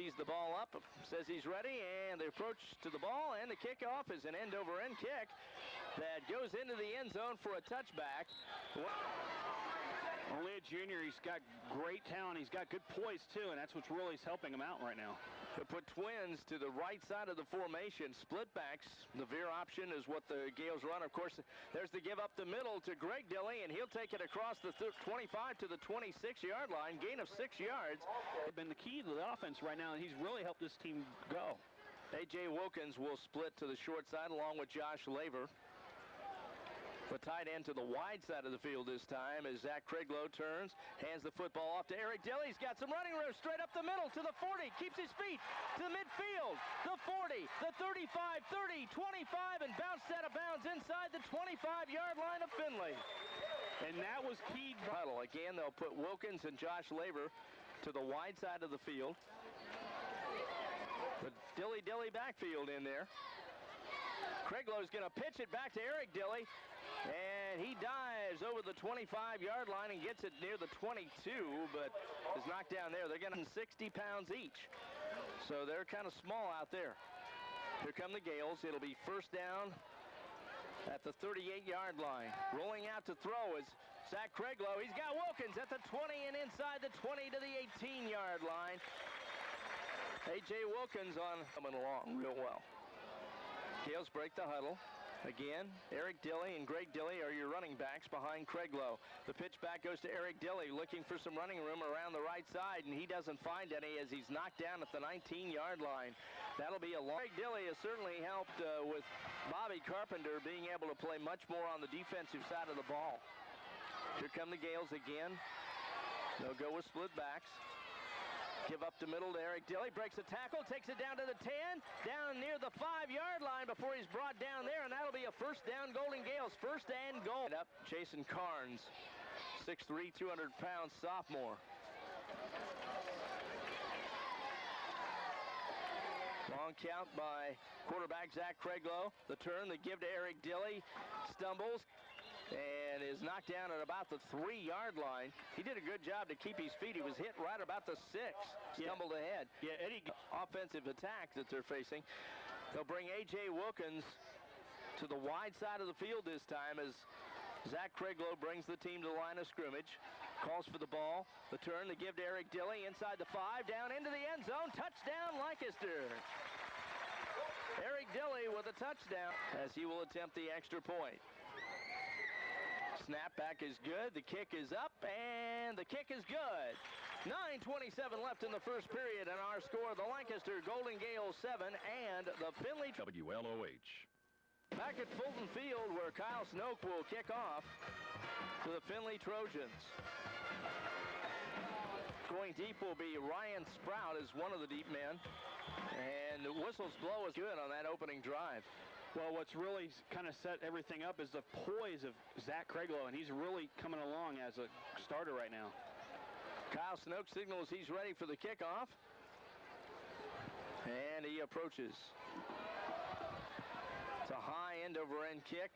tees the ball up, says he's ready, and the approach to the ball and the kickoff is an end-over-end kick that goes into the end zone for a touchback. Only a junior, he's got great talent. He's got good poise, too, and that's what's really helping him out right now. They put twins to the right side of the formation, split backs. The veer option is what the Gales run. Of course, there's the give up the middle to Greg Dilly, and he'll take it across the 25 to the 26-yard line, gain of 6 yards. It's been the key to the offense right now, and he's really helped this team go. A.J. Wilkins will split to the short side along with Josh Laver. The tight end to the wide side of the field this time as Zach Criglow turns, hands the football off to Eric Dilly. He's got some running room straight up the middle to the 40, keeps his feet to the midfield, the 40, the 35, 30, 25, and bounced out of bounds inside the 25-yard line of Findlay. And that was key. Huddle. Again, they'll put Wilkins and Josh Laver to the wide side of the field. The Dilly backfield in there. Criglow's going to pitch it back to Eric Dilly, and he dives over the 25-yard line and gets it near the 22, but is knocked down there. They're getting 60 pounds each, so they're kind of small out there. Here come the Gales. It'll be first down at the 38-yard line. Rolling out to throw is Zach Criglow. He's got Wilkins at the 20 and inside the 20 to the 18-yard line. A.J. Wilkins coming along real well. Gales break the huddle. Again, Eric Dilly and Greg Dilly are your running backs behind Criglow. The pitch back goes to Eric Dilly, looking for some running room around the right side, and he doesn't find any as he's knocked down at the 19-yard line. That'll be a long. Greg Dilly has certainly helped with Bobby Carpenter being able to play much more on the defensive side of the ball. Here come the Gales again. They'll go with split backs. Give up the middle to Eric Dilly, breaks a tackle, takes it down to the 10, down near the 5-yard line before he's brought down there, and that'll be a first down Golden Gales, first and goal. Up Jason Carnes, 6'3", 200-pound sophomore. Long count by quarterback Zach Criglow. The turn, the give to Eric Dilly, stumbles, and is knocked down at about the 3-yard line. He did a good job to keep his feet. He was hit right about the 6, stumbled ahead. Yeah, Eddie. Offensive attack that they're facing. They'll bring A.J. Wilkins to the wide side of the field this time as Zach Criglow brings the team to the line of scrimmage. Calls for the ball. The turn, the give to Eric Dilly inside the 5, down into the end zone. Touchdown, Lancaster. Eric Dilly with a touchdown as he will attempt the extra point. Snap back is good, the kick is up, and the kick is good. 9:27 left in the first period, and our score, the Lancaster Golden Gales 7 and the Findlay WLOH. Back at Fulton Field where Kyle Snoke will kick off to the Findlay Trojans. Going deep will be Ryan Sprout as one of the deep men, and the whistle's blow is good on that opening drive. Well, what's really kind of set everything up is the poise of Zach Criglow, and he's really coming along as a starter right now. Kyle Snoke signals he's ready for the kickoff, and he approaches. It's a high end-over-end kick.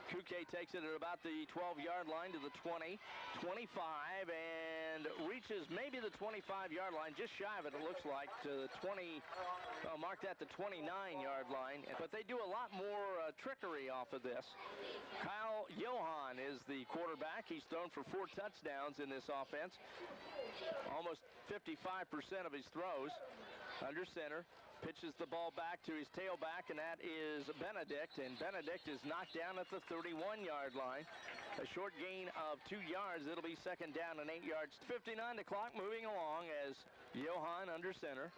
Kuke takes it at about the 12-yard line to the 20, 25, and reaches maybe the 25-yard line, just shy of it, it looks like, to the 20, marked at the 29-yard line. But they do a lot more trickery off of this. Kyle Johan is the quarterback. He's thrown for 4 touchdowns in this offense. Almost 55% of his throws. Under center. Pitches the ball back to his tailback, and that is Benedict, and Benedict is knocked down at the 31-yard line. A short gain of 2 yards. It'll be second down and 8 yards. 59 the clock, moving along as Johan under center.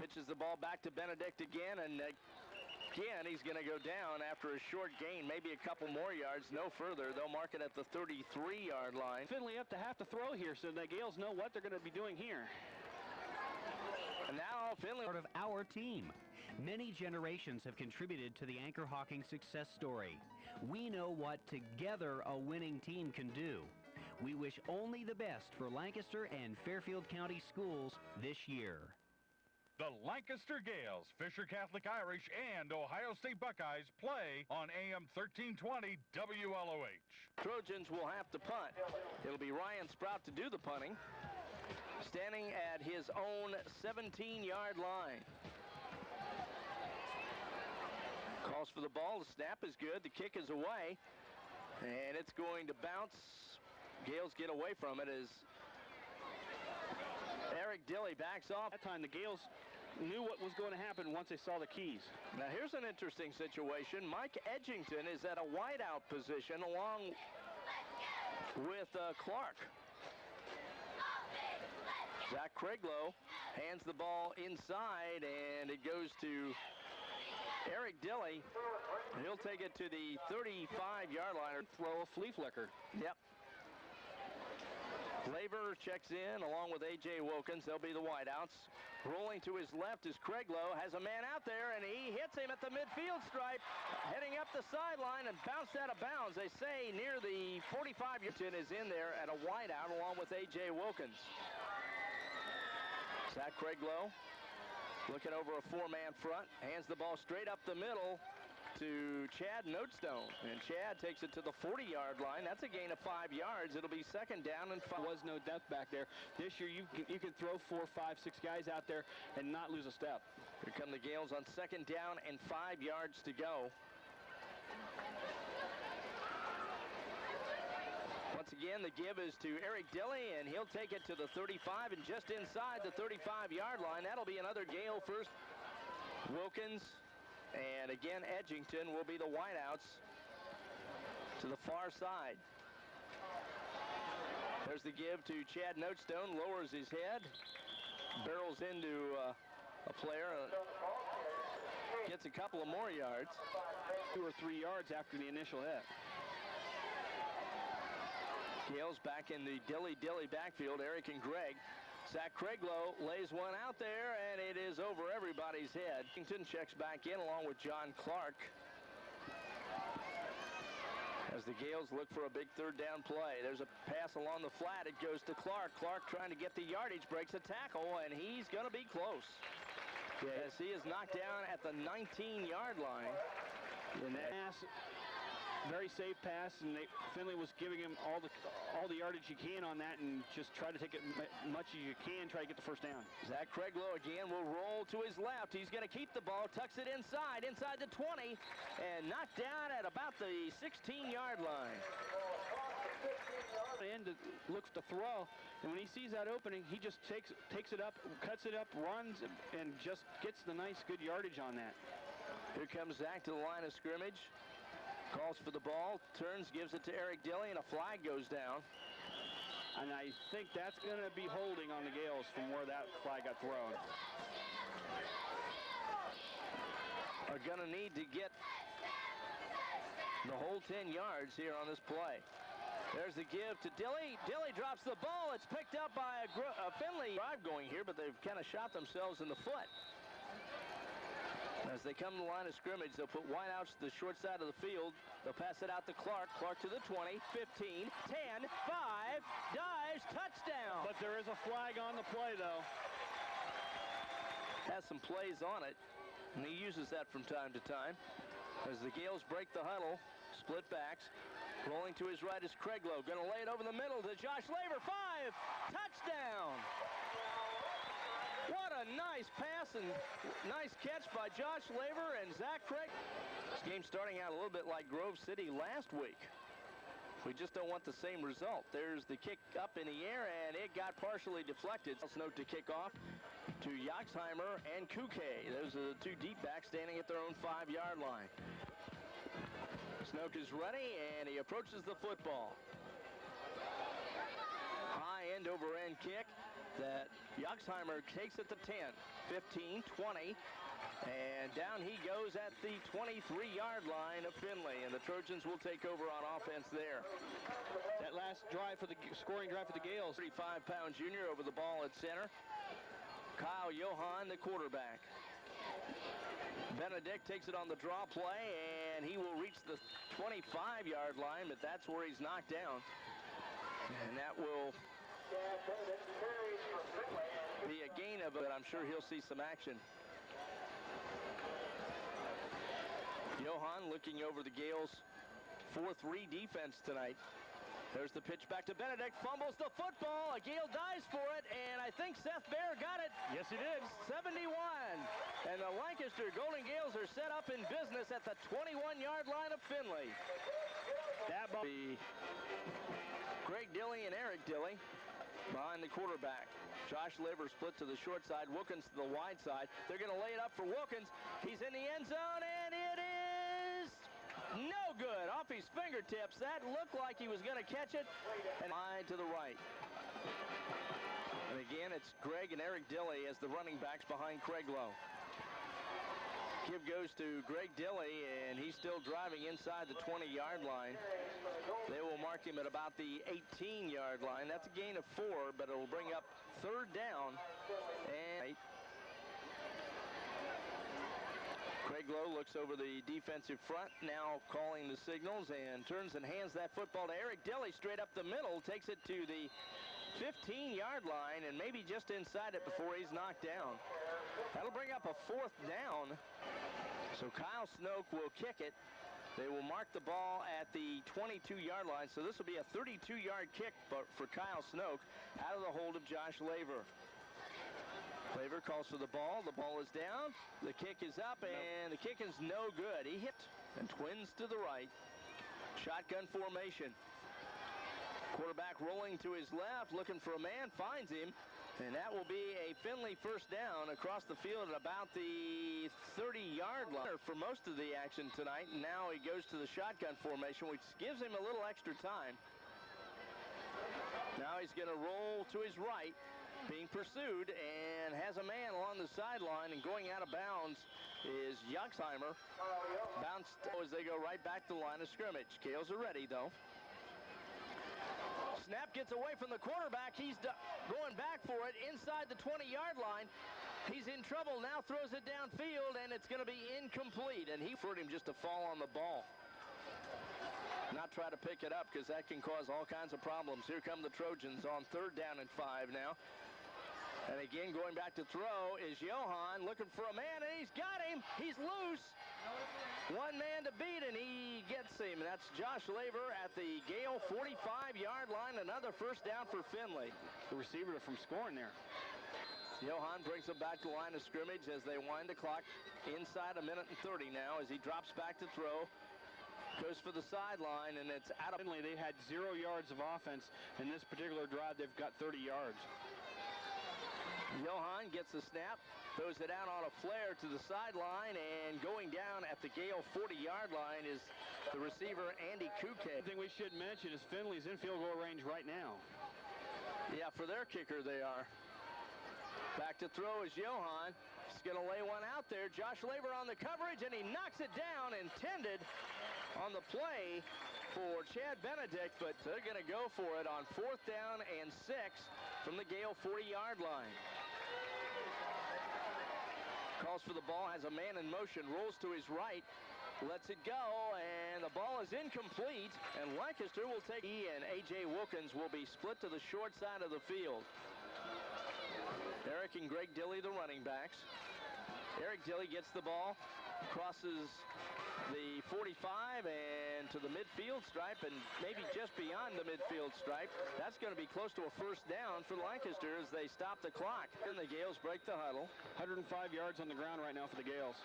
Pitches the ball back to Benedict again, and again he's going to go down after a short gain, maybe a couple more yards, no further. They'll mark it at the 33-yard line. Findlay up to have to throw here, so the Gales know what they're going to be doing here. And now Findlay. Part of our team. Many generations have contributed to the Anchor Hawking success story. We know what together a winning team can do. We wish only the best for Lancaster and Fairfield County schools this year. The Lancaster Gales, Fisher Catholic Irish, and Ohio State Buckeyes play on AM 1320 WLOH. Trojans will have to punt. It'll be Ryan Sprout to do the punting. standing at his own 17-yard line. Calls for the ball. The snap is good. The kick is away. And it's going to bounce. Gales get away from it as Eric Dilley backs off. That time the Gales knew what was going to happen once they saw the keys. Now here's an interesting situation. Mike Edgington is at a wideout position along with Clark. Zach Craiglow hands the ball inside, and it goes to Eric Dilley. He'll take it to the 35-yard line. Throw a flea flicker. Yep. Laver checks in along with A.J. Wilkins. They'll be the wideouts. Rolling to his left is Craiglow. Has a man out there, and he hits him at the midfield stripe. Heading up the sideline and bounced out of bounds. They say near the 45-yard line is in there at a wideout along with A.J. Wilkins. Zach Craiglow looking over a four-man front. Hands the ball straight up the middle to Chad Notestone, and Chad takes it to the 40-yard line. That's a gain of 5 yards. It'll be second down and 5. There was no depth back there. This year you can throw 4, 5, 6 guys out there and not lose a step. Here come the Gales on second down and 5 yards to go. Once again, the give is to Eric Dilley, and he'll take it to the 35 and just inside the 35-yard line. That'll be another Gale first. Wilkins and again Edgington will be the wideouts to the far side. There's the give to Chad Notestone, lowers his head, barrels into a player, gets a couple of more yards. 2 or 3 yards after the initial hit. Gales back in the Dilley backfield, Eric and Greg. Zach Craiglow lays one out there, and it is over everybody's head. Washington checks back in along with John Clark as the Gales look for a big third down play. There's a pass along the flat. It goes to Clark. Clark trying to get the yardage, breaks a tackle, and he's going to be close. As he is knocked down at the 19-yard line. And that pass, very safe pass, and Findlay was giving him all the yardage you can on that, and just try to take it much as you can, try to get the first down. Zach Craiglow again will roll to his left. He's going to keep the ball, tucks it inside the 20, and knocked down at about the 16-yard line. And looks to throw, and when he sees that opening, he just takes it up, cuts it up, runs, and just gets the nice, good yardage on that. Here comes Zach to the line of scrimmage. Calls for the ball, turns, gives it to Eric Dilley, and a flag goes down. And I think that's going to be holding on the Gales from where that flag got thrown. Are going to need to get the whole 10 yards here on this play. There's the give to Dilley. Dilley drops the ball. It's picked up by a Findlay drive going here, but they've kind of shot themselves in the foot. As they come to the line of scrimmage, they'll put wideouts to the short side of the field. They'll pass it out to Clark. Clark to the 20, 15, 10, 5, dives, touchdown. But there is a flag on the play, though. Has some plays on it, and he uses that from time to time. As the Gales break the huddle, split backs. Rolling to his right is Craiglow. Going to lay it over the middle to Josh Laver. 5, touchdown. What a nice pass and nice catch by Josh Laver and Zach Craig. This game starting out a little bit like Grove City last week. We just don't want the same result. There's the kick up in the air, and it got partially deflected. Let's note to kick off to Yoxheimer and Kuke. Those are the two deep backs standing at their own 5-yard line. Snoke is ready, and he approaches the football. High end-over-end kick that Yoxheimer takes at the 10, 15, 20, and down he goes at the 23-yard line of Findlay, and the Trojans will take over on offense there. That last drive for the scoring drive for the Gales. 35-pound junior over the ball at center. Kyle Johan, the quarterback. Benedict takes it on the draw play, and he will reach the 25-yard line, but that's where he's knocked down. And that will be a gain of it. I'm sure he'll see some action. Johan looking over the Gales' 4-3 defense tonight. There's the pitch back to Benedict, fumbles the football. A Gale dives for it, and I I think Seth Bear got it. Yes, he did. 71. And the Lancaster Golden Gales are set up in business at the 21-yard line of Findlay. That ball. Greg Dilley and Eric Dilley behind the quarterback. Josh Laver split to the short side. Wilkins to the wide side. They're going to lay it up for Wilkins. He's in the end zone, and it is no good. Off his fingertips. That looked like he was going to catch it. And wide to the right. And again, it's Greg and Eric Dilley as the running backs behind Craig Lowe. Give goes to Greg Dilley, and he's still driving inside the 20-yard line. They will mark him at about the 18-yard line. That's a gain of 4, but it will bring up third down. And Craig Lowe looks over the defensive front, now calling the signals, and turns and hands that football to Eric Dilley straight up the middle, takes it to the 15-yard line, and maybe just inside it before he's knocked down. That'll bring up a fourth down. So Kyle Snoke will kick it. They will mark the ball at the 22-yard line. So this will be a 32-yard kick for Kyle Snoke out of the hold of Josh Laver. Laver calls for the ball. The ball is down. The kick is up, and the kick is no good. He hit and twins to the right. Shotgun formation. Quarterback rolling to his left, looking for a man, finds him. And that will be a Findlay first down across the field at about the 30-yard line for most of the action tonight. And now he goes to the shotgun formation, which gives him a little extra time. Now he's going to roll to his right, being pursued, and has a man along the sideline, and going out of bounds is Yuxheimer. Bounced as they go right back to the line of scrimmage. Gales are ready, though. Snap gets away from the quarterback. He's going back for it inside the 20-yard line. He's in trouble now, throws it downfield, and it's going to be incomplete. And he preferred him just to fall on the ball, not try to pick it up, because that can cause all kinds of problems. Here come the Trojans on third down and 5 now. And again, going back to throw is Johan, looking for a man, and he's got him. He's loose. One man to beat, and he gets him. That's Josh Laver at the Gale 45-yard line. Another first down for Findlay. The receiver from scoring there. Johan brings him back to the line of scrimmage as they wind the clock inside a minute and 30 now as he drops back to throw. Goes for the sideline, and it's out of Findlay. They had 0 yards of offense. In this particular drive, they've got 30 yards. Johan gets the snap, throws it out on a flare to the sideline, and going down at the Gale 40-yard line is the receiver, Andy Kuke. One thing we should mention is Findlay's in field goal range right now. Yeah, for their kicker they are. Back to throw is Johan. He's going to lay one out there. Josh Laver on the coverage, and he knocks it down, intended on the play for Chad Benedict, but they're going to go for it on fourth down and 6 from the Gale 40-yard line. Calls for the ball, has a man in motion, rolls to his right, lets it go, and the ball is incomplete, and Lancaster will take and A.J. Wilkins will be split to the short side of the field. Eric and Greg Dilley, the running backs. Eric Dilley gets the ball, crosses the 45 and to the midfield stripe, and maybe just beyond the midfield stripe. That's going to be close to a first down for Lancaster as they stop the clock. And the Gales break the huddle. 105 yards on the ground right now for the Gales.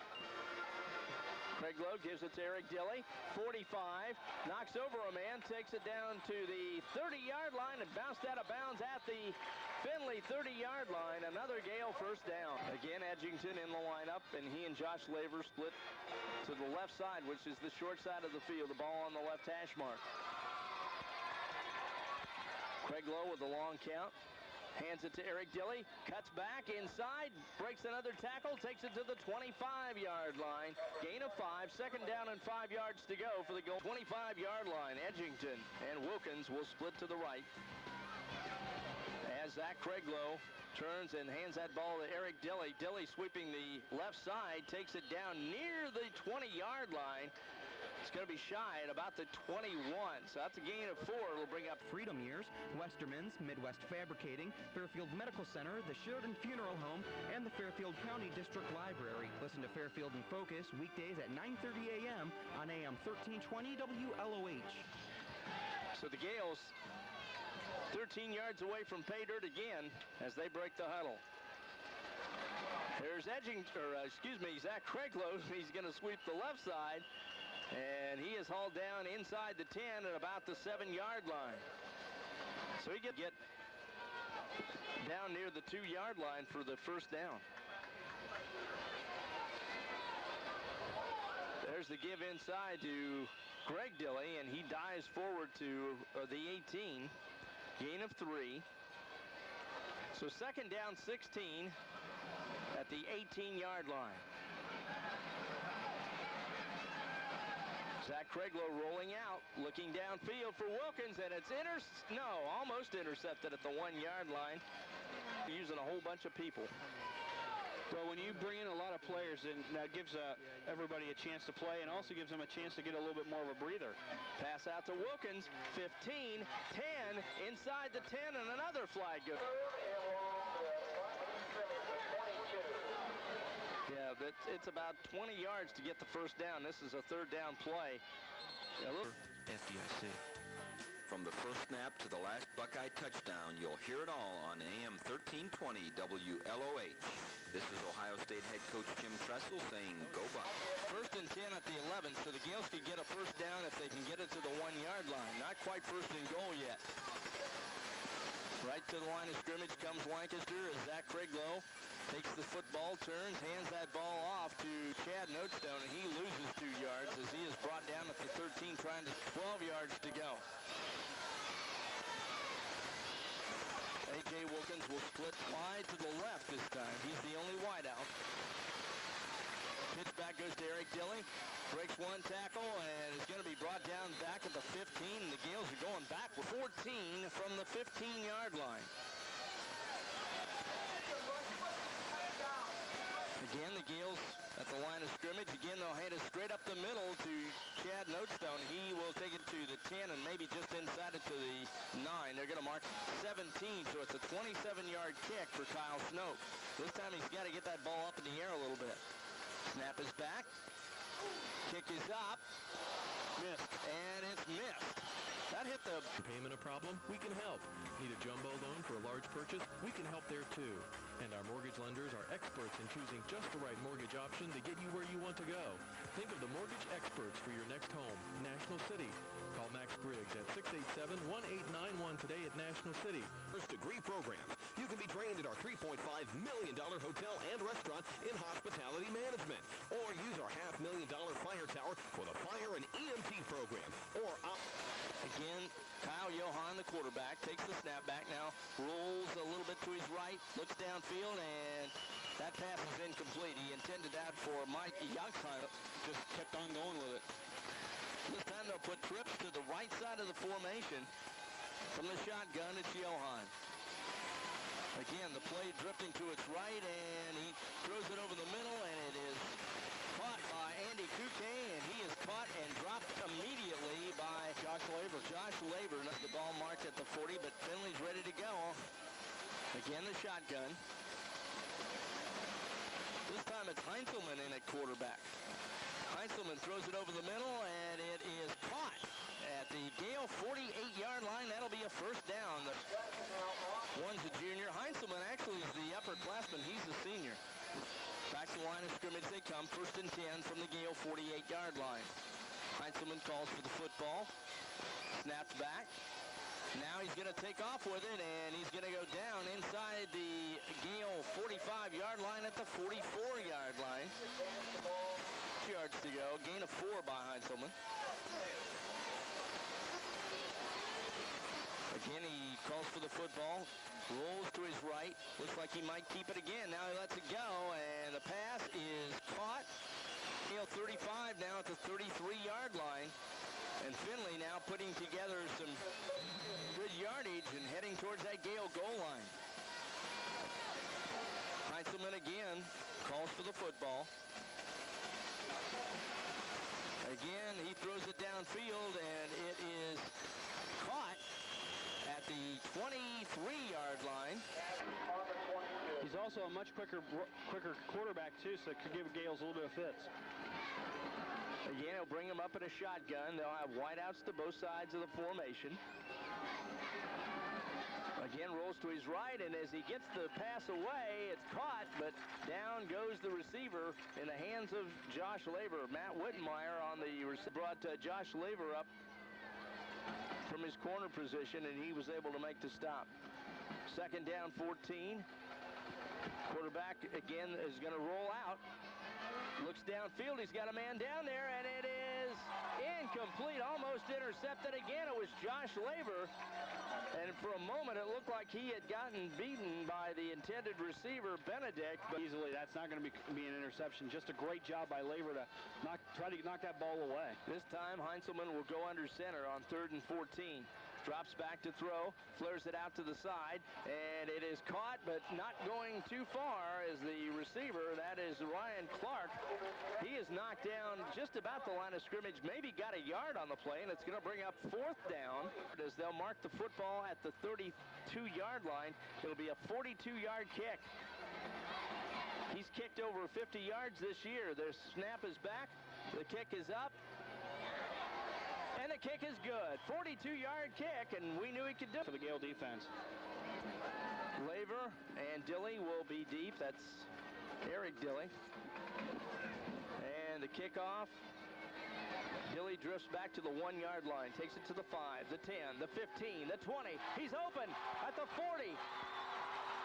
Craig Lowe gives it to Eric Dilley. 45, knocks over a man, takes it down to the 30-yard line and bounced out of bounds at the Findlay 30-yard line. Another Gale first down. Again, Edgington in the lineup, and he and Josh Laver split to the left side, which is the short side of the field. The ball on the left hash mark. Craig Lowe with a long count. Hands it to Eric Dilley, cuts back inside, breaks another tackle, takes it to the 25-yard line. Gain of 5, second down and 5 yards to go for the goal. 25-yard line, Edgington and Wilkins will split to the right. As Zach Craig Lowe turns and hands that ball to Eric Dilley. Dilley sweeping the left side, takes it down near the 20-yard line. It's going to be shy at about the 21, so that's a gain of 4. It'll bring up Freedom Years, Westerman's, Midwest Fabricating, Fairfield Medical Center, the Sheridan Funeral Home, and the Fairfield County District Library. Listen to Fairfield in Focus weekdays at 9:30 a.m. on AM 1320 WLOH. So the Gales 13 yards away from pay dirt again as they break the huddle. There's Zach Craiglow. He's going to sweep the left side, and he is hauled down inside the 10 at about the 7-yard line. So he get down near the 2-yard line for the first down. There's the give inside to Greg Dilley, and he dives forward to the 18. Gain of 3. So second down 16 at the 18-yard line. Zach Craiglow rolling out, looking downfield for Wilkins, and it's almost intercepted at the 1-yard line, using a whole bunch of people. Well, when you bring in a lot of players, then that gives everybody a chance to play and also gives them a chance to get a little bit more of a breather. Pass out to Wilkins, 15, 10, inside the 10, and another flag goes. Yeah, it's about 20 yards to get the first down. This is a third down play. FDIC. From the first snap to the last Buckeye touchdown, you'll hear it all on AM 1320 WLOH. This is Ohio State head coach Jim Tressel saying, go Buckeyes. First and 10 at the 11, so the Gales could get a first down if they can get it to the 1-yard line. Not quite first and goal yet. Right to the line of scrimmage comes Lancaster as Zach Craiglow takes the football, turns, hands that ball off to Chad Notestone, and he loses 2 yards as he is brought down at the 13, trying to 12 yards to go. A.J. Wilkins will split wide to the left this time. He's the only wideout. Pitch back goes to Eric Dilley. Breaks one tackle and is going to be brought down back at the 15. The Gales are going back with 14 from the 15-yard line. Again, the Gales at the line of scrimmage. Again, they'll hand it straight up the middle to Chad Notestone. He will take it to the 10 and maybe just inside it to the 9. They're going to mark 17, so it's a 27-yard kick for Kyle Snoke. This time he's got to get that ball up in the air a little bit. Snap is back. Kick is up. Missed. And it's missed. That hit the... Payment a problem? We can help. Need a jumbo loan for a large purchase? We can help there too. And our mortgage lenders are experts in choosing just the right mortgage option to get you where you want to go. Think of the mortgage experts for your next home. National City. Call Max Briggs at 687-1891 today at National City. First degree programs. You can be trained at our $3.5 million hotel and restaurant in hospitality management. Or use our $500,000 fire tower for the fire and EMT program. Or again, Kyle Johan, the quarterback, takes the snap back now, rolls a little bit to his right, looks downfield, and that pass is incomplete. He intended that for Mike Youngsheimer, just kept on going with it. This time they'll put trips to the right side of the formation. From the shotgun, it's Johan. Again, the play drifting to its right, and he throws it over the middle, and it is caught by Andy Kuke, and he is caught and dropped immediately by Josh Laver. The ball marked at the 40, but Findlay's ready to go. Again, the shotgun. This time it's Heinzelman in at quarterback. Heinzelman throws it over the middle, and it is caught at the Gale 48-yard line. That'll be a first down. One's a junior. Heinzelman actually is the upperclassman. He's the senior. Back to the line of scrimmage they come. First and 10 from the Gale 48-yard line. Heinzelman calls for the football. Snapped back. Now he's going to take off with it, and he's going to go down inside the Gale 45-yard line at the 44-yard line. 2 yards to go. Gain of 4 by Heinzelman. Again, he calls for the football. Rolls to his right. Looks like he might keep it again. Now he lets it go, and the pass is caught. Gale 35 now at the 33-yard line. And Findlay now putting together some good yardage and heading towards that Gale goal line. Heinzelman again calls for the football. Again, he throws it downfield, and it is caught at the 23-yard line. He's also a much quicker quarterback, too, so it could give Gales a little bit of fits. Again, he'll bring him up in a shotgun. They'll have wideouts to both sides of the formation. Again, rolls to his right, and as he gets the pass away, it's caught, but down goes the receiver in the hands of Josh Laver. Matt Wittenmeyer on the brought Josh Laver up from his corner position, and he was able to make the stop. Second down, 14. Quarterback, again, is going to roll out. Looks downfield. He's got a man down there, and it is incomplete. Almost intercepted again. It was Josh Laver. And for a moment, it looked like he had gotten beaten by the intended receiver, Benedict. But easily, that's not going to be an interception. Just a great job by Laver to try to knock that ball away. This time, Heinzelman will go under center on 3rd and 14. Drops back to throw, flares it out to the side, and it is caught, but not going too far as the receiver. That is Ryan Clark. He is knocked down just about the line of scrimmage, maybe got a yard on the play, and it's going to bring up 4th down as they'll mark the football at the 32-yard line. It'll be a 42-yard kick. He's kicked over 50 yards this year. The snap is back. The kick is up. And the kick is good. 42-yard kick, and we knew he could do it for the Gale defense. Laver and Dilly will be deep. That's Eric Dilly. And the kickoff. Dilly drifts back to the 1-yard line. Takes it to the 5, the 10, the 15, the 20. He's open at the 40.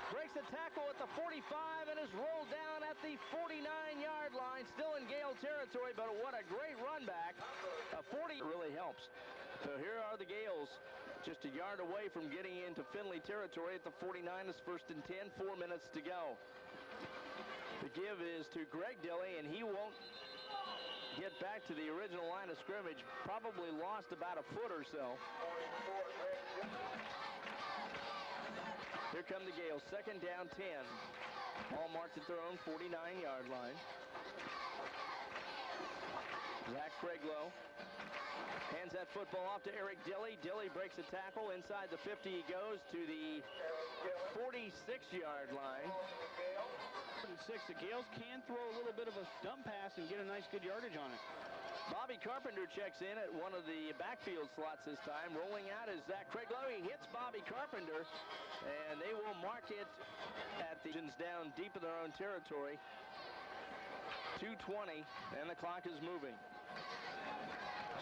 Breaks the tackle at the 45 and is rolled down at the 49-yard line. Still in Gale territory, but what a great run back. A 40 really helps. So here are the Gales, just a yard away from getting into Findlay territory at the 49. It's 1st and 10, 4 minutes to go. The give is to Greg Dilly, and he won't get back to the original line of scrimmage. Probably lost about a foot or so. Here come the Gales, 2nd down, 10. All marked at their own 49-yard line. Zach Craiglow hands that football off to Eric Dilly. Dilly breaks a tackle. Inside the 50 he goes to the 46-yard line. 6, the Gales can throw a little bit of a dump pass and get a nice good yardage on it. Bobby Carpenter checks in at one of the backfield slots this time. Rolling out is Zach Craiglow. He hits Bobby Carpenter, and they will mark it at the down deep in their own territory. 2:20, and the clock is moving.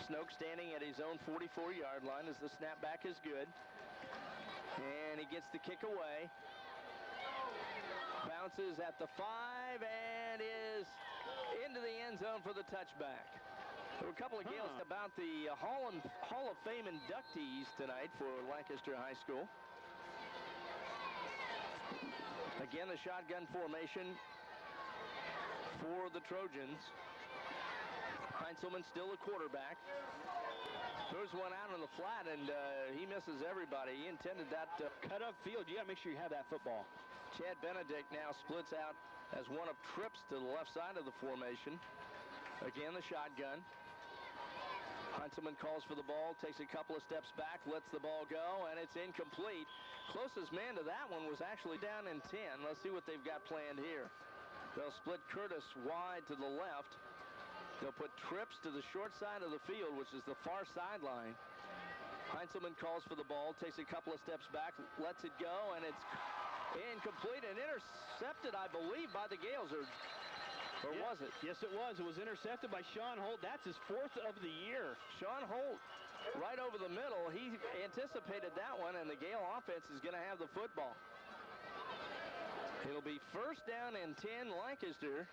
Snoke standing at his own 44-yard line as the snapback is good. And he gets the kick away. Bounces at the 5 and is into the end zone for the touchback. There were a couple of Gales about the Hall of Fame inductees tonight for Lancaster High School. Again, the shotgun formation for the Trojans. Heinzelman still a quarterback. Throws one out on the flat, and he misses everybody. He intended that cut up field. You got to make sure you have that football. Chad Benedict now splits out as one of trips to the left side of the formation. Again, the shotgun. Heinzelman calls for the ball, takes a couple of steps back, lets the ball go, and it's incomplete. Closest man to that one was actually down in 10. Let's see what they've got planned here. They'll split Curtis wide to the left. They'll put trips to the short side of the field, which is the far sideline. Heinzelman calls for the ball, takes a couple of steps back, lets it go, and it's incomplete and intercepted, I believe, by the Gales. Or was it? Yes, it was. It was intercepted by Sean Holt. That's his 4th of the year. Sean Holt right over the middle. He anticipated that one, and the Gale offense is going to have the football. It'll be 1st down and 10, Lancaster.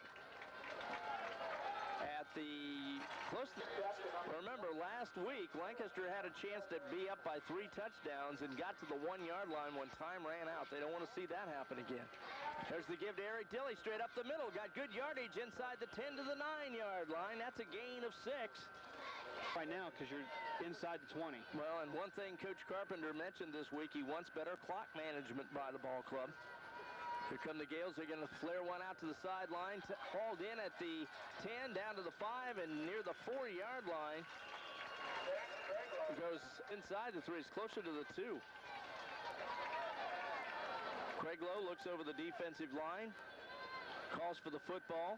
At the close to, remember last week Lancaster had a chance to be up by 3 touchdowns and got to the 1-yard line when time ran out. They don't want to see that happen again. There's the give to Eric Dilly straight up the middle. Got good yardage inside the 10 to the 9-yard line. That's a gain of 6. Right now because you're inside the 20. Well, and one thing Coach Carpenter mentioned this week, he wants better clock management by the ball club. Here come the Gales. They're going to flare one out to the sideline. Hauled in at the 10, down to the 5, and near the 4-yard line. Goes inside the 3. It's closer to the 2. Craiglow looks over the defensive line. Calls for the football.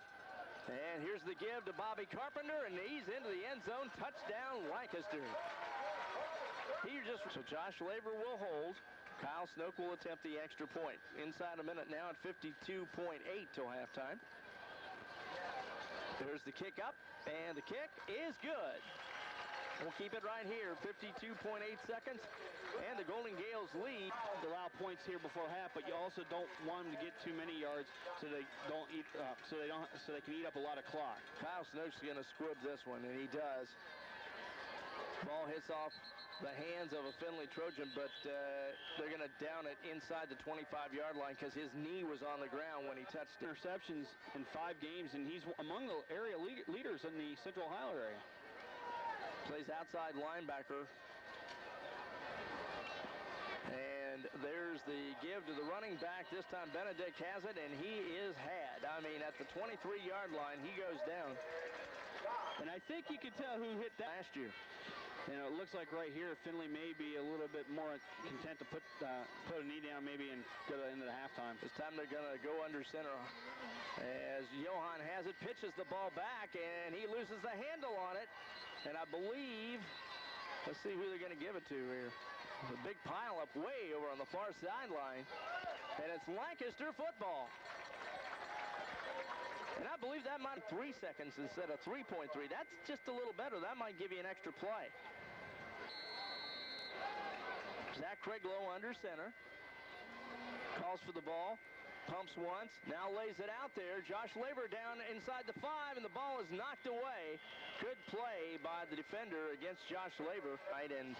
And here's the give to Bobby Carpenter, and he's into the end zone. Touchdown, Lancaster. So Josh Laver will hold. Kyle Snoke will attempt the extra point. Inside a minute now at 52.8 till halftime. There's the kick up, and the kick is good. We'll keep it right here, 52.8 seconds, and the Golden Gales lead. Allow points here before half, but you also don't want them to get too many yards so they don't eat so they can eat up a lot of clock. Kyle Snoke's going to squib this one, and he does. Ball hits off the hands of a Findlay Trojan, but they're going to down it inside the 25-yard line because his knee was on the ground when he touched it. Interceptions in 5 games, and he's among the area leaders in the Central Ohio area. Plays outside linebacker. And there's the give to the running back. This time Benedict has it, and he is had. I mean, at the 23-yard line, he goes down. And I think you can tell who hit that last year. And it looks like right here, Findlay may be a little bit more content to put a knee down maybe and go into the halftime. This time they're going to go under center. As Johan has it, pitches the ball back, and he loses the handle on it. And I believe, let's see who they're going to give it to here. The big pileup way over on the far sideline. And it's Lancaster football. And I believe that might 3 seconds instead of 3.3. That's just a little better. That might give you an extra play. Zach Craiglow under center. Calls for the ball. Pumps once, now lays it out there. Josh Labor down inside the 5, and the ball is knocked away. Good play by the defender against Josh Labor. Right, and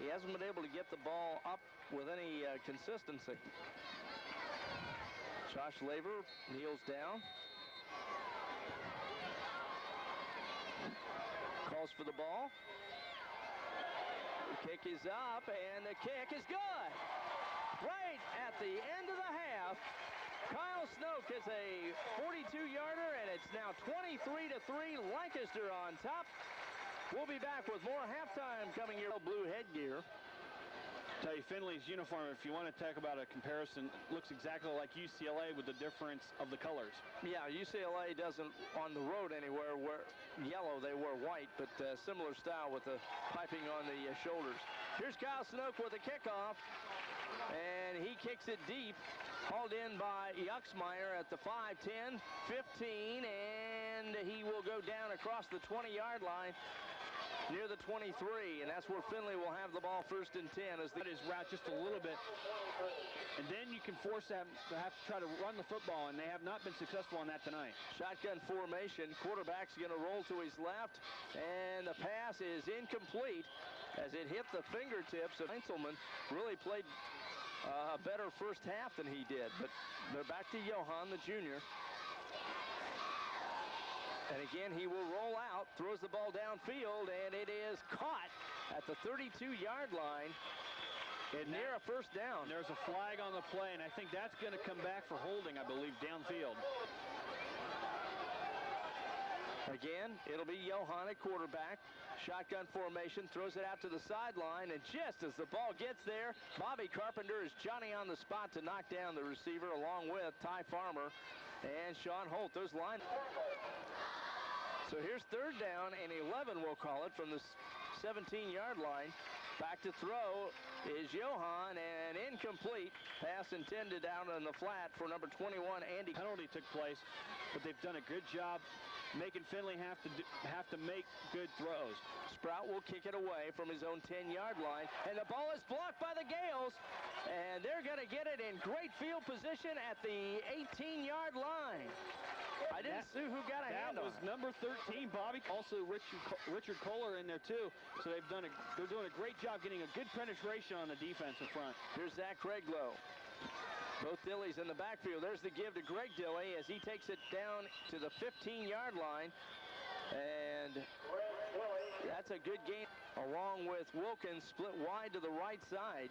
he hasn't been able to get the ball up with any consistency. Josh Labor kneels down. Calls for the ball. The kick is up, and the kick is good. Right at the end of the half, Kyle Snoke is a 42-yarder, and it's now 23-3, Lancaster on top. We'll be back with more halftime coming here. Blue headgear. Tell you, Findlay's uniform, if you want to talk about a comparison, looks exactly like UCLA with the difference of the colors. Yeah, UCLA doesn't, on the road anywhere, wear yellow. They wear white, but similar style with the piping on the shoulders. Here's Kyle Snoke with a kickoff, and he kicks it deep. Hauled in by Yuxmeyer at the 5, 10, 15, and he will go down across the 20-yard line near the 23, and that's where Findlay will have the ball 1st and 10. As his route just a little bit, and then you can force them to have to try to run the football, and they have not been successful on that tonight. Shotgun formation. Quarterback's going to roll to his left, and the pass is incomplete as it hit the fingertips of Heinzelman. Really played a better first half than he did, but they're back to Johan, the junior. And again, he will roll out, throws the ball downfield, and it is caught at the 32-yard line near a 1st down. There's a flag on the play, and I think that's going to come back for holding, I believe, downfield. Again, it'll be Johan at quarterback. Shotgun formation, throws it out to the sideline, and just as the ball gets there, Bobby Carpenter is Johnny on the spot to knock down the receiver along with Ty Farmer and Sean Holt. Those line. So here's 3rd down and 11, we'll call it, from the 17-yard line. Back to throw is Johan, and incomplete. Pass intended out on the flat for number 21, Andy. Penalty took place, but they've done a good job making Findlay have to make good throws. Sprout will kick it away from his own 10-yard line, and the ball is blocked by the Gales, and they're going to get it in great field position at the 18-yard line. I didn't see who got a hand on it. That was number 13, Bobby. Also, Richard Kohler in there too. So they're doing a great job getting a good penetration on the defensive front. Here's Zach Craiglow. Both Dillies in the backfield. There's the give to Greg Dilly as he takes it down to the 15-yard line. And that's a good game. Along with Wilkins, split wide to the right side.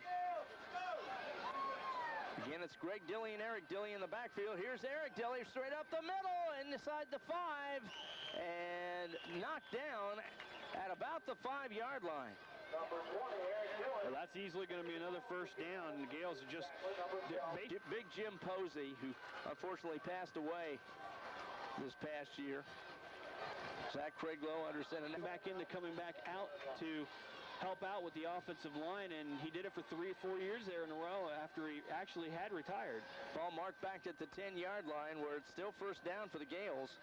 Again, it's Greg Dilly and Eric Dilly in the backfield. Here's Eric Dilly straight up the middle inside the 5 and knocked down at about the 5-yard line. Number 20, Eric Dilly. Well, that's easily going to be another 1st down. The Gales are just... Big Jim Posey, who unfortunately passed away this past year. Zach Craiglow under center. Back into coming back out to help out with the offensive line, and he did it for 3 or 4 years there in a row after he actually had retired. Ball marked back at the 10-yard line where it's still first down for the Gales.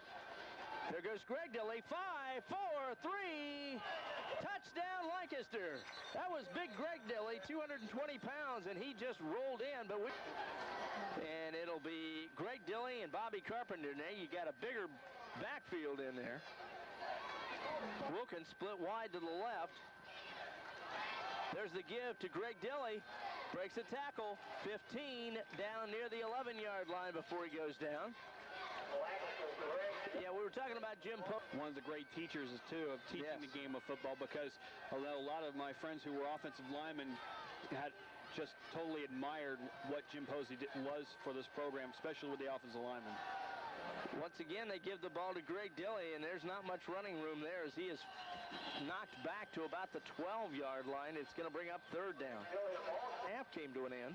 There goes Greg Dilley. 5, 4, 3. Touchdown, Lancaster. That was big Greg Dilley, 220 pounds, and he just rolled in. And it'll be Greg Dilley and Bobby Carpenter. Now you got a bigger backfield in there. Wilkins split wide to the left. There's the give to Greg Dilley. Breaks a tackle. 15 down near the 11-yard line before he goes down. Yeah, we were talking about Jim Pope. One of the great teachers, too, of teaching the game of football, because although a lot of my friends who were offensive linemen had just totally admired what Jim Posey was for this program, especially with the offensive linemen. Once again, they give the ball to Greg Dilley, and there's not much running room there as he is knocked back to about the 12-yard line. It's going to bring up third down. Half came to an end.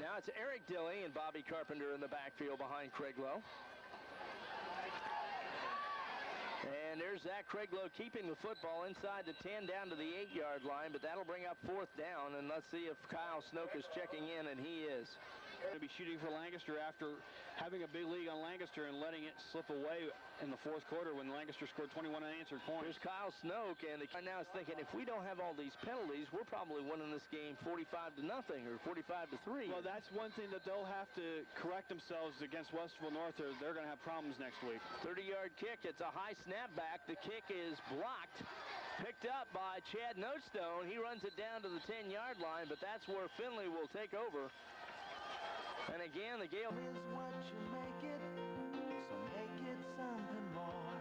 Now it's Eric Dilley and Bobby Carpenter in the backfield behind Craiglow. And there's Zach Craiglow keeping the football inside the 10 down to the 8-yard line, but that'll bring up fourth down, and let's see if Kyle Snoke is checking in, and he is. Going to be shooting for Lancaster after having a big lead on Lancaster and letting it slip away in the fourth quarter when Lancaster scored 21 unanswered points. Here's Kyle Snoke, and the guy now is thinking, if we don't have all these penalties, we're probably winning this game 45-0 or 45-3. Well, that's one thing that they'll have to correct themselves against Westerville North. They're going to have problems next week. 30-yard kick. It's a high snap back. The kick is blocked. Picked up by Chad Notestone. He runs it down to the 10-yard line, but that's where Findlay will take over. And again, the Gale is what you make it, so make it something more.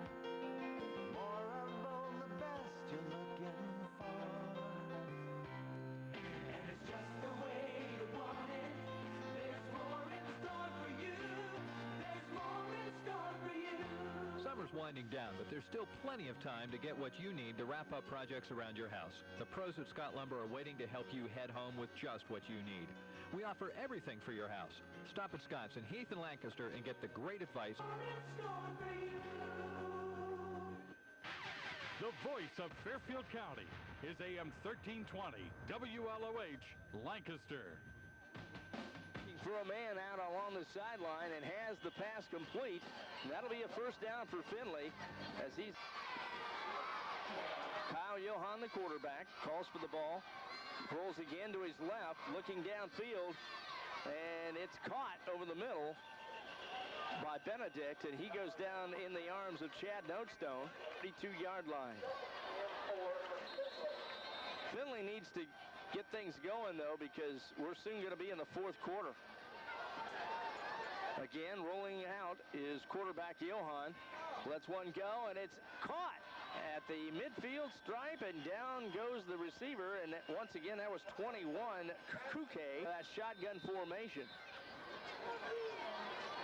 More of all the best you're looking for. And it's just the way you want it. There's more in store for you. There's more in store for you. Summer's winding down, but there's still plenty of time to get what you need to wrap up projects around your house. The pros at Scott Lumber are waiting to help you head home with just what you need. We offer everything for your house. Stop at Scott's in Heath and Lancaster and get the great advice. The voice of Fairfield County is AM 1320 WLOH Lancaster. For a man out along the sideline and has the pass complete. That'll be a first down for Findlay as he's... Kyle Johan, the quarterback, calls for the ball. Rolls again to his left, looking downfield, and it's caught over the middle by Benedict, and he goes down in the arms of Chad Notestone, 32-yard line. Findlay needs to get things going, though, because we're soon going to be in the fourth quarter. Again, rolling out is quarterback Johan. Lets one go, and it's caught at the midfield stripe, and down goes the receiver, and once again that was 21 Kuke, that shotgun formation.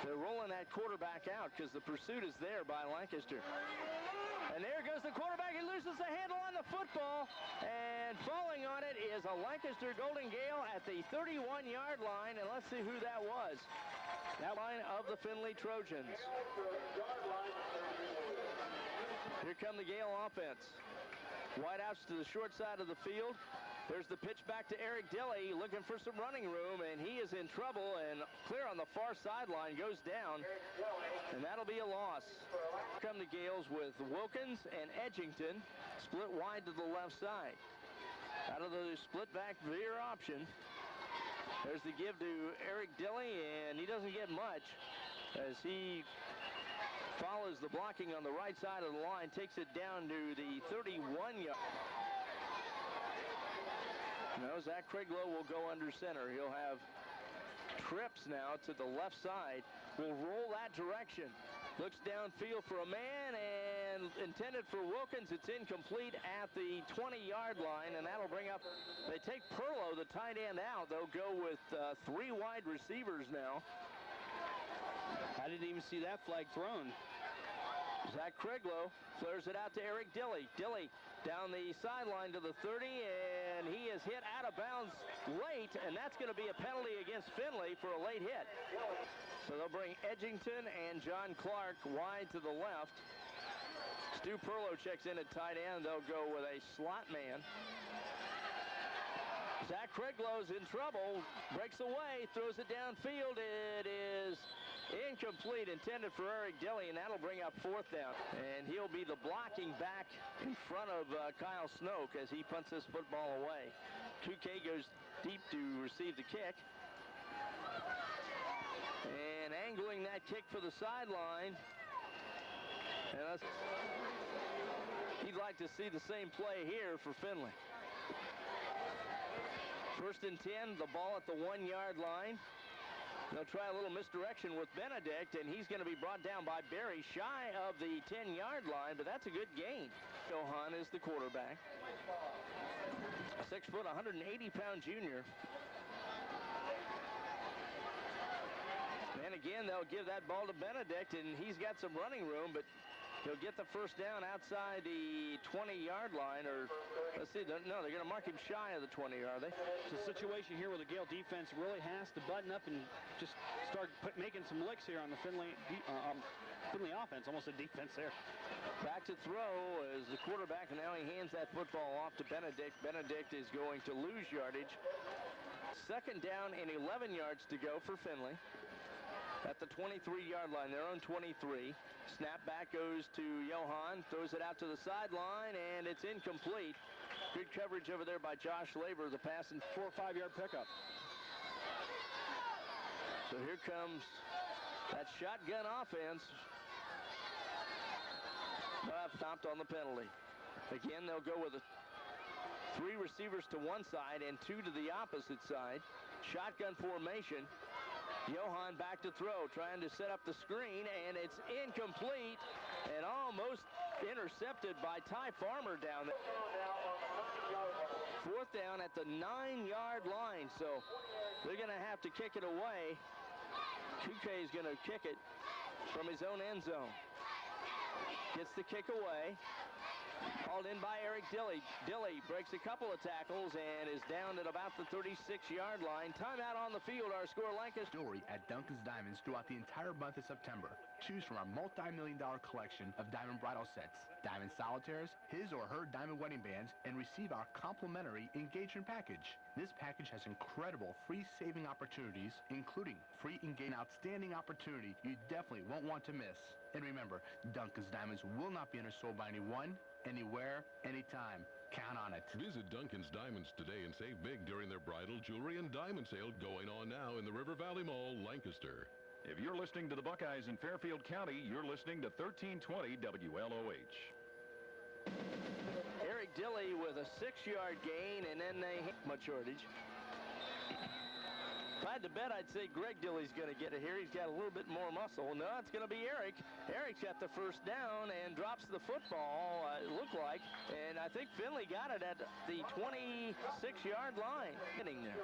They're rolling that quarterback out because the pursuit is there by Lancaster. And there goes the quarterback. He loses the handle on the football, and falling on it is a Lancaster Golden Gale at the 31-yard line, and let's see who that was. That line of the Findlay Trojans. Here come the Gale offense. Wideouts to the short side of the field. There's the pitch back to Eric Dilley, looking for some running room, and he is in trouble, and clear on the far sideline, goes down, and that'll be a loss. Here come the Gales with Wilkins and Edgington, split wide to the left side. Out of the split back veer option, there's the give to Eric Dilley, and he doesn't get much as he follows the blocking on the right side of the line, takes it down to the 31-yard. No, Zach Craiglow will go under center. He'll have trips now to the left side. Will roll that direction. Looks downfield for a man and intended for Wilkins. It's incomplete at the 20-yard line, and that'll bring up, they take Perlow, the tight end, out. They'll go with 3 wide receivers now. I didn't even see that flag thrown. Zach Craiglow flares it out to Eric Dilley. Dilley down the sideline to the 30, and he is hit out of bounds late, and that's going to be a penalty against Findlay for a late hit. So they'll bring Edgington and John Clark wide to the left. Stu Perlow checks in at tight end. They'll go with a slot man. Zach Craiglow's in trouble. Breaks away, throws it downfield. It is incomplete, intended for Eric Dilley, and that'll bring up 4th down. And he'll be the blocking back in front of Kyle Snoke as he punts this football away. 2K goes deep to receive the kick. And angling that kick for the sideline. And he'd like to see the same play here for Findlay. 1st and 10, the ball at the 1-yard line. They'll try a little misdirection with Benedict, and he's going to be brought down by Barry, shy of the 10-yard line, but that's a good gain. Johan is the quarterback. 6 foot, 180-pound junior. And again, they'll give that ball to Benedict, and he's got some running room, but he'll get the 1st down outside the 20-yard line, or let's see, no, they're going to mark him shy of the 20, are they? It's a situation here where the Gale defense really has to button up and just start making some licks here on the Findlay offense, almost a defense there. Back to throw as the quarterback, and now he hands that football off to Benedict. Benedict is going to lose yardage. 2nd down and 11 yards to go for Findlay. At the 23-yard line, their own 23. Snap back goes to Johan, throws it out to the sideline, and it's incomplete. Good coverage over there by Josh Labor, the pass and 4 or 5 yard pickup. So here comes that shotgun offense. Stopped on the penalty. Again, they'll go with 3 receivers to one side and 2 to the opposite side. Shotgun formation. Johan back to throw, trying to set up the screen, and it's incomplete and almost intercepted by Ty Farmer down there. 4th down at the 9-yard line, so they're going to have to kick it away. 2K is going to kick it from his own end zone. Gets the kick away. Hauled in by Eric Dilley. Dilley breaks a couple of tackles and is down at about the 36-yard line. Timeout on the field. Our score, Lancaster. Jewelry at Duncan's Diamonds throughout the entire month of September. Choose from our multi-million-dollar collection of diamond bridal sets, diamond solitaires, his or her diamond wedding bands, and receive our complimentary engagement package. This package has incredible free saving opportunities, including free engagement, outstanding opportunity you definitely won't want to miss. And remember, Duncan's Diamonds will not be undersold by anyone, anywhere, anytime. Count on it. Visit Duncan's Diamonds today and save big during their bridal jewelry and diamond sale going on now in the River Valley Mall, Lancaster. If you're listening to the Buckeyes in Fairfield County, you're listening to 1320 WLOH. Eric Dilley with a 6-yard gain, and then they hit much yardage. If I had to bet, I'd say Greg Dilley's going to get it here. He's got a little bit more muscle. No, it's going to be Eric. Eric's got the 1st down and drops the football, it looked like. And I think Findlay got it at the 26-yard line. Hitting there.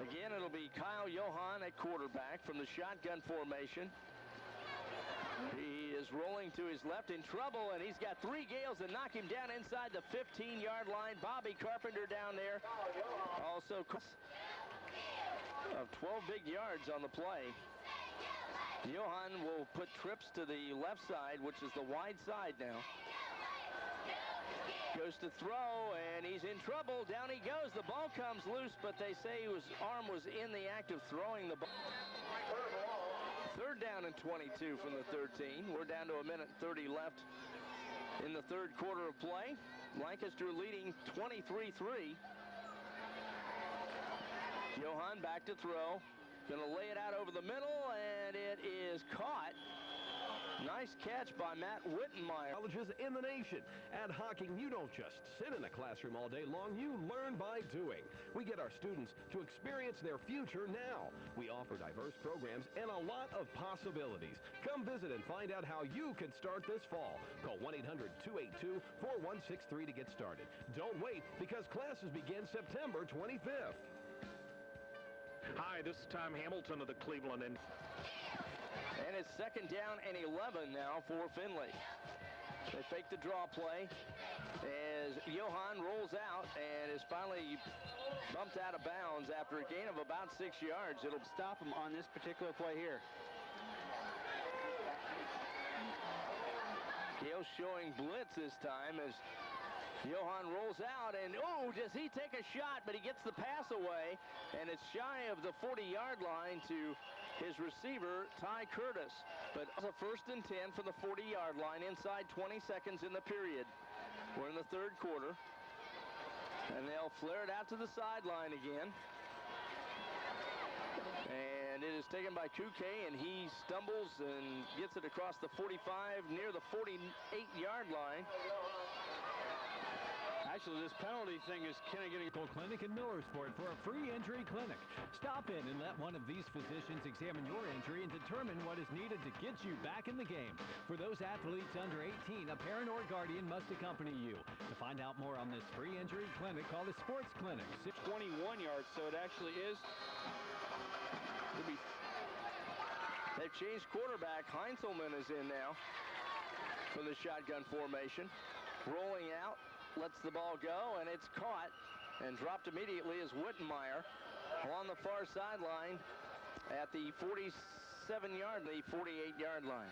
Again, it'll be Kyle Johan at quarterback from the shotgun formation. He is rolling to his left in trouble, and he's got 3 Gales that knock him down inside the 15-yard line. Bobby Carpenter down there. Also of 12 big yards on the play. Johan will put trips to the left side, which is the wide side now. Goes to throw, and he's in trouble. Down he goes. The ball comes loose, but they say his arm was in the act of throwing the ball. 3rd down and 22 from the 13. We're down to 1:30 left in the 3rd quarter of play. Lancaster leading 23-3. Johan back to throw. Going to lay it out over the middle, and it is caught. Nice catch by Matt Wittenmeyer. Colleges in the nation. At Hocking, you don't just sit in a classroom all day long. You learn by doing. We get our students to experience their future now. We offer diverse programs and a lot of possibilities. Come visit and find out how you can start this fall. Call 1-800-282-4163 to get started. Don't wait, because classes begin September 25th. Hi, this is Tom Hamilton of the Cleveland and it's 2nd down and 11 now for Findlay. They fake the draw play as Johan rolls out and is finally bumped out of bounds after a gain of about 6 yards. It'll stop him on this particular play here. Gales showing blitz this time as Johan rolls out, and oh, does he take a shot, but he gets the pass away, and it's shy of the 40-yard line to his receiver, Ty Curtis. But it's a 1st and 10 from the 40-yard line inside 20 seconds in the period. We're in the 3rd quarter, and they'll flare it out to the sideline again. And it is taken by Kouke, and he stumbles and gets it across the 45 near the 48-yard line. Actually, this penalty thing is kind of getting... Clinic in Millersport for a free injury clinic. Stop in and let one of these physicians examine your injury and determine what is needed to get you back in the game. For those athletes under 18, a parent or guardian must accompany you. To find out more on this free injury clinic, call the Sports Clinic. 21 yards, so it actually is... They've changed quarterback. Heinzelman is in now from the shotgun formation. Rolling out, lets the ball go, and it's caught and dropped immediately as Wittenmeyer along the far sideline at the 47-yard, the 48-yard line.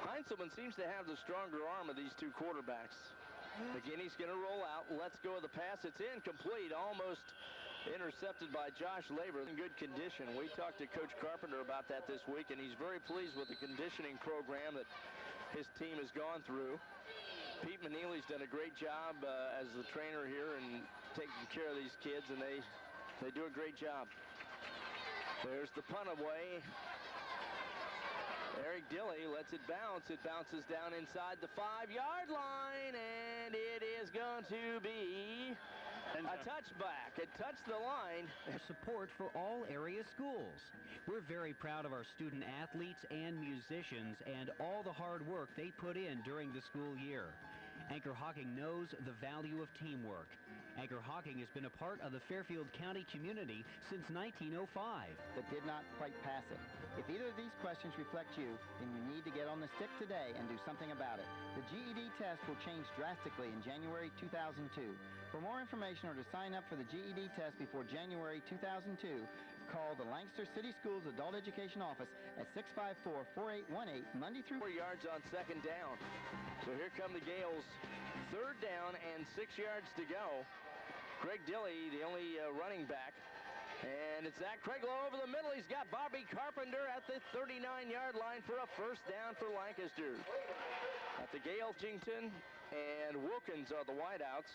Heinzelman seems to have the stronger arm of these two quarterbacks. Again, he's going to roll out, lets go of the pass. It's incomplete, almost intercepted by Josh Labor in good condition. We talked to Coach Carpenter about that this week, and he's very pleased with the conditioning program that his team has gone through. Pete Maneely's done a great job as the trainer here and taking care of these kids, and they do a great job. There's the punt away. Eric Dilley lets it bounce. It bounces down inside the 5-yard line, and it is going to be a touchback. It touched the line. Support for all area schools. We're very proud of our student athletes and musicians and all the hard work they put in during the school year. Anchor Hocking knows the value of teamwork. Anchor Hocking has been a part of the Fairfield County community since 1905. But did not quite pass it. If either of these questions reflect you, then you need to get on the stick today and do something about it. The GED test will change drastically in January 2002. For more information or to sign up for the GED test before January 2002, call the Lancaster City Schools Adult Education Office at 654-4818 Monday through... 4 yards on 2nd down. So here come the Gales. 3rd down and 6 yards to go. Greg Dilley, the only running back. And it's Zach Craiglow over the middle. He's got Bobby Carpenter at the 39-yard line for a 1st down for Lancaster. At the Gale, Washington and Wilkins are the wideouts.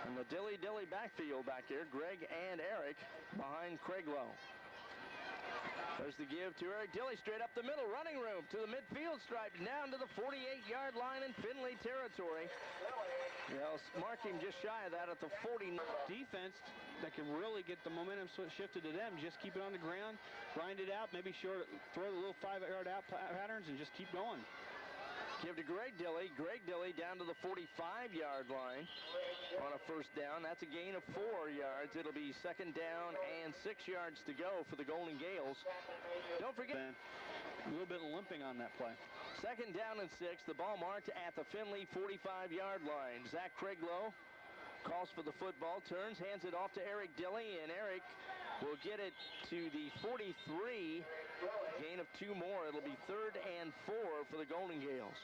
And the Dilley backfield back here, Greg and Eric behind Craiglow. There's the give to Eric Dilley, straight up the middle, running room to the midfield stripe, down to the 48-yard line in Findlay territory. They'll mark him just shy of that at the 40. Defense that can really get the momentum shifted to them. Just keep it on the ground, grind it out, maybe throw the little 5-yard out patterns and just keep going. Give to Greg Dilley. Greg Dilley down to the 45-yard line on a 1st down. That's a gain of 4 yards. It'll be 2nd down and 6 yards to go for the Golden Gales. Don't forget, a little bit of limping on that play. 2nd down and 6. The ball marked at the Findlay 45-yard line. Zach Craiglow calls for the football, turns, hands it off to Eric Dilley, and Eric will get it to the 43. Gain of 2 more. It'll be 3rd and 4 for the Golden Gales.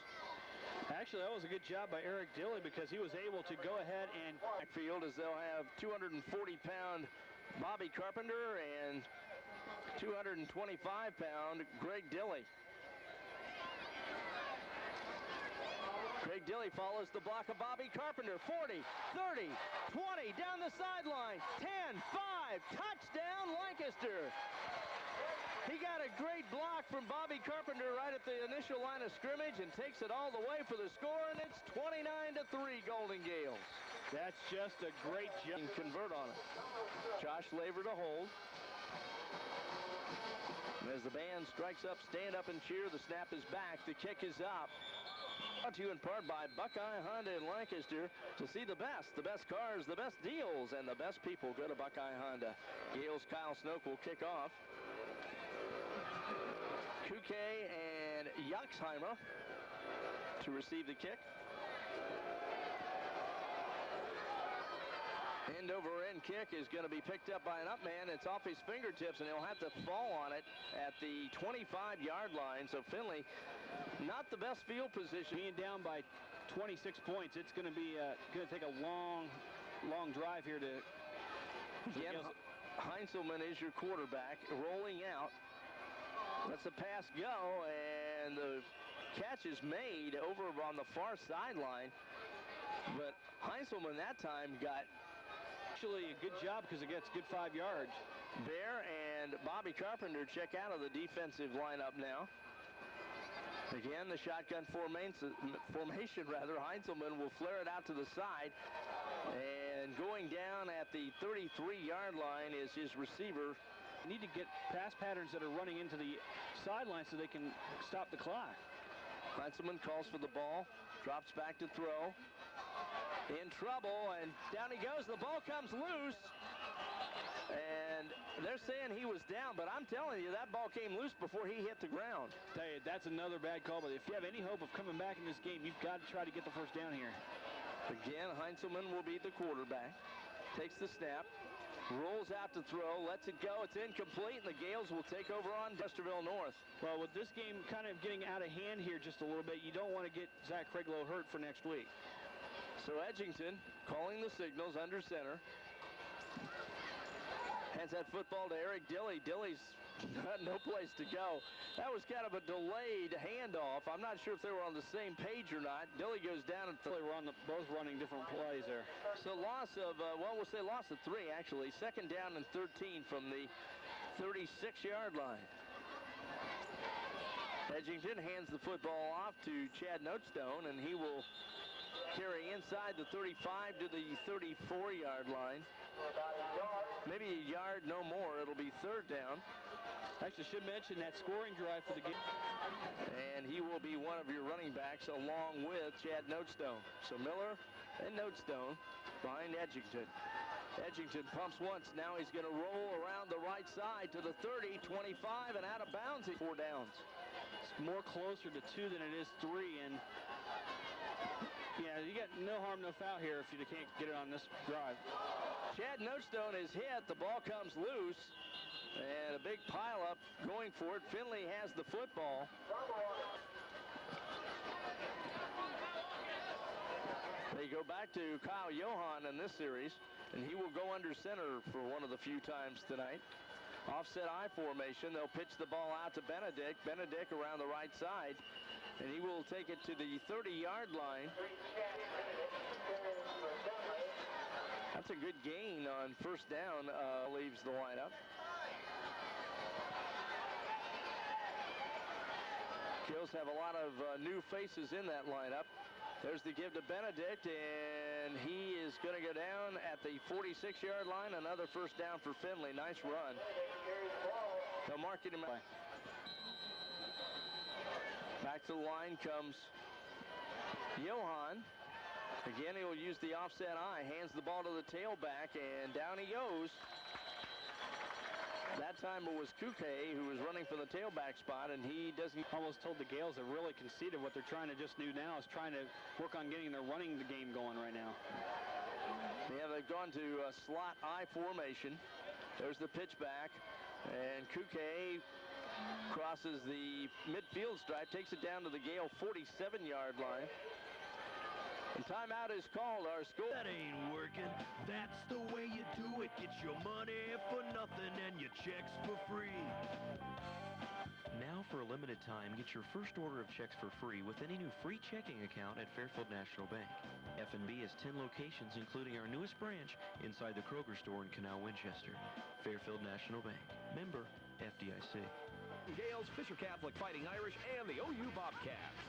Actually, that was a good job by Eric Dilley because he was able to go ahead and backfield as they'll have 240-pound Bobby Carpenter and 225-pound Greg Dilley. Greg Dilley follows the block of Bobby Carpenter. 40, 30, 20, down the sideline. 10, 5, touchdown Lancaster. He got a great block from Bobby Carpenter right at the initial line of scrimmage and takes it all the way for the score, and it's 29-3 Golden Gales. That's just a great job. Convert on it. Josh Labor to hold. And as the band strikes up, stand up and cheer. The snap is back. The kick is up. Brought to you in part by Buckeye Honda in Lancaster. To see the best cars, the best deals, and the best people, go to Buckeye Honda. Gales Kyle Snoke will kick off. Kouke and Yaxheimer to receive the kick. End-over-end kick is going to be picked up by an up man. It's off his fingertips, and he'll have to fall on it at the 25-yard line. So Findlay, not the best field position. Being down by 26 points, it's going to be going to take a long drive here to. Again, Heinzelman is your quarterback, rolling out. Lets the pass go, and the catch is made over on the far sideline. But Heinzelman that time got actually a good job because it gets good 5 yards. Bear and Bobby Carpenter check out of the defensive lineup now. Again, the shotgun formation, Heinzelman will flare it out to the side. And going down at the 33-yard line is his receiver. You need to get pass patterns that are running into the sideline so they can stop the clock. Heinzelman calls for the ball, drops back to throw. In trouble, and down he goes. The ball comes loose. And they're saying he was down, but I'm telling you, that ball came loose before he hit the ground. Tell you, that's another bad call, but if you have any hope of coming back in this game, you've got to try to get the first down here. Again, Heinzelman will be the quarterback. Takes the snap, rolls out to throw, lets it go. It's incomplete, and the Gales will take over on Westerville North. Well, with this game kind of getting out of hand here just a little bit, you don't want to get Zach Craiglow hurt for next week. So Edgington calling the signals under center. Hands that football to Eric Dilly. Dilly's got no place to go. That was kind of a delayed handoff. I'm not sure if they were on the same page or not. Dilly goes down and they were on both running different plays there. So loss of, well, we'll say loss of 3, actually. Second down and 13 from the 36-yard line. Edgington hands the football off to Chad Notestone, and he will carry inside the 35 to the 34-yard line. Maybe a yard, no more. It'll be third down. Actually, should mention that scoring drive for the game. And he will be one of your running backs along with Chad Notestone. So Miller and Notestone behind Edgington. Edgington pumps once. Now he's going to roll around the right side to the 30, 25, and out of bounds. 4 downs. It's more closer to 2 than it is 3, and yeah, you got no harm, no foul here if you can't get it on this drive. Chad Notestone is hit. The ball comes loose. And a big pileup going for it. Findlay has the football. They go back to Kyle Johan in this series, and he will go under center for one of the few times tonight. Offset I formation. They'll pitch the ball out to Benedict. Benedict around the right side, and he will take it to the 30-yard line. That's a good gain on first down. Leaves the lineup. Gales have a lot of new faces in that lineup. There's the give to Benedict, and he is going to go down at the 46-yard line. Another first down for Findlay. Nice run. They'll mark him out. Back to the line comes Johan. Again, he will use the offset I. Hands the ball to the tailback, and down he goes. That time it was Kuke who was running for the tailback spot, and he doesn't. Almost told the Gales they're really conceited. What they're trying to just do now is trying to work on getting their running the game going right now. Yeah, they've gone to slot I formation. There's the pitch back, and Kuke crosses the midfield stripe, takes it down to the Gale 47-yard line. And timeout is called. Our score. That ain't working. That's the way you do it. Get your money for nothing and your checks for free. Now for a limited time, get your first order of checks for free with any new free checking account at Fairfield National Bank. F&B has 10 locations, including our newest branch inside the Kroger store in Canal Winchester. Fairfield National Bank. Member FDIC. Gales, Fisher Catholic Fighting Irish, and the OU Bobcats.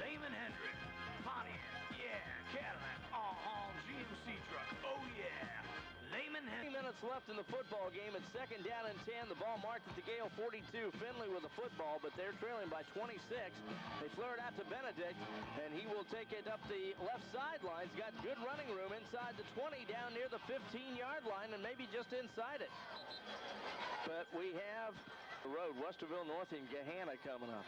Lehman Hendrick. Pontiac, yeah, Cadillac, GMC truck, oh yeah. Lehman Hendrick. 3 minutes left in the football game. It's second down and 10. The ball marked at the Gale 42. Findlay with the football, but they're trailing by 26. They flare it out to Benedict, and he will take it up the left sideline. He's got good running room inside the 20, down near the 15-yard line, and maybe just inside it. But we have the road, Westerville North and Gahanna coming up.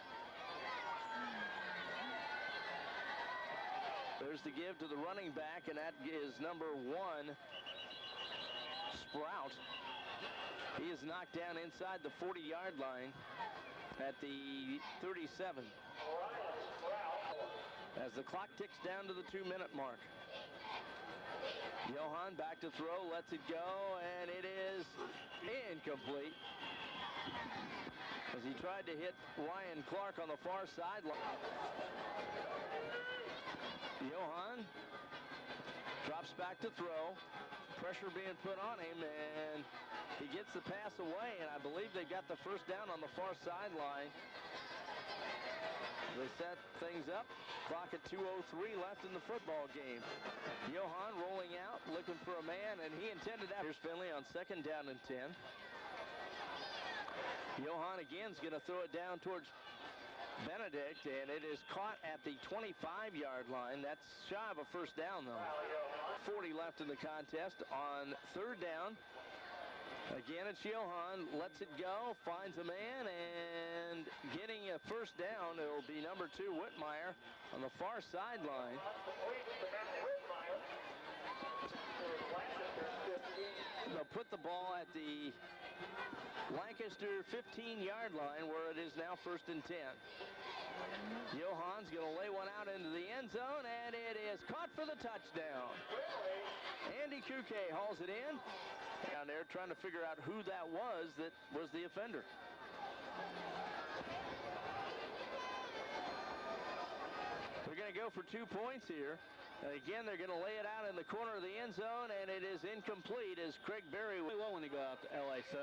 There's the give to the running back, and that is number 1, Sprout. He is knocked down inside the 40-yard line at the 37. As the clock ticks down to the 2-minute mark. Johan back to throw, lets it go, and it is incomplete. As he tried to hit Ryan Clark on the far sideline. Johan drops back to throw. Pressure being put on him, and he gets the pass away, and I believe they got the first down on the far sideline. They set things up. Clock at 2:03 left in the football game. Johan rolling out, looking for a man, and he intended that. Here's Findlay on 2nd down and 10. Johan again is going to throw it down towards Benedict, and it is caught at the 25-yard line. That's shy of a first down, though. 40 left in the contest on 3rd down. Again, it's Johan, lets it go, finds a man, and getting a first down, it'll be number 2, Whitmire, on the far sideline. They'll put the ball at the Lancaster 15-yard line, where it is now 1st and 10. Johan's going to lay one out into the end zone, and it is caught for the touchdown. Andy Kuke hauls it in. Down there trying to figure out who that was the offender. They're going to go for 2 points here. And again, they're going to lay it out in the corner of the end zone, and it is incomplete as Craig Berry Really well when they go out to LA, so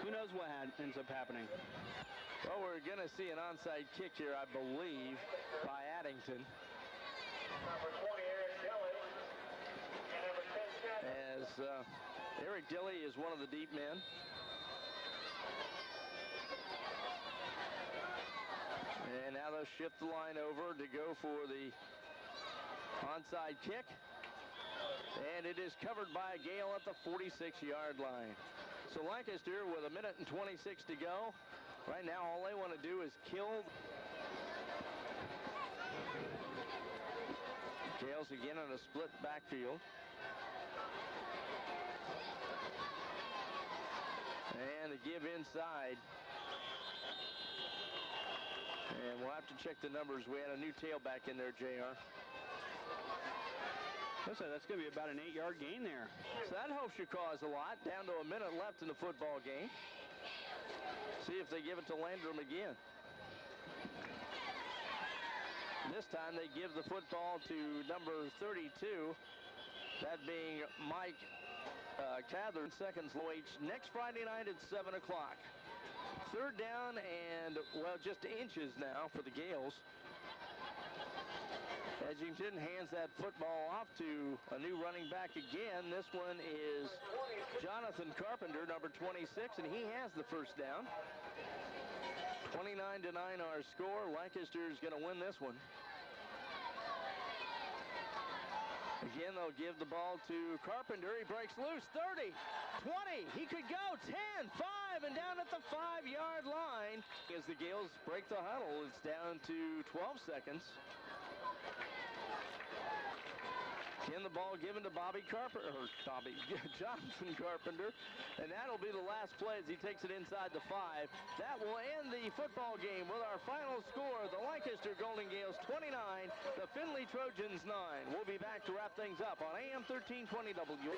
who knows what ends up happening. Well, we're going to see an onside kick here, I believe, by Addington. Number 20, Eric Dilley. And number 10, as Eric Dilley is one of the deep men. And now they'll shift the line over to go for the onside kick. And it is covered by Gale at the 46-yard line. So Lancaster with 1 minute and 26 to go. Right now, all they want to do is kill. Gale's again on a split backfield. And the give inside. And we'll have to check the numbers. We had a new tailback in there, JR. Looks like that's going to be about an 8-yard gain there. So that helps your cause a lot. Down to 1 minute left in the football game. See if they give it to Landrum again. This time they give the football to number 32. That being Mike Cather. Seconds, Loach, next Friday night at 7 o'clock. 3rd down and, well, just inches now for the Gales. Edgington hands that football off to a new running back again. This one is Jonathan Carpenter, number 26, and he has the first down. 29-9 our score. Lancaster is going to win this one. Again, they'll give the ball to Carpenter. He breaks loose. 30, 20. He could go. 10, 5, and down at the 5-yard line. As the Gales break the huddle, it's down to 12 seconds. Again, the ball given to Jonathan Carpenter, and that'll be the last play as he takes it inside the 5. That will end the football game with our final score: the Lancaster Golden Gales 29, the Findlay Trojans 9. We'll be back to wrap things up on AM 1320 W.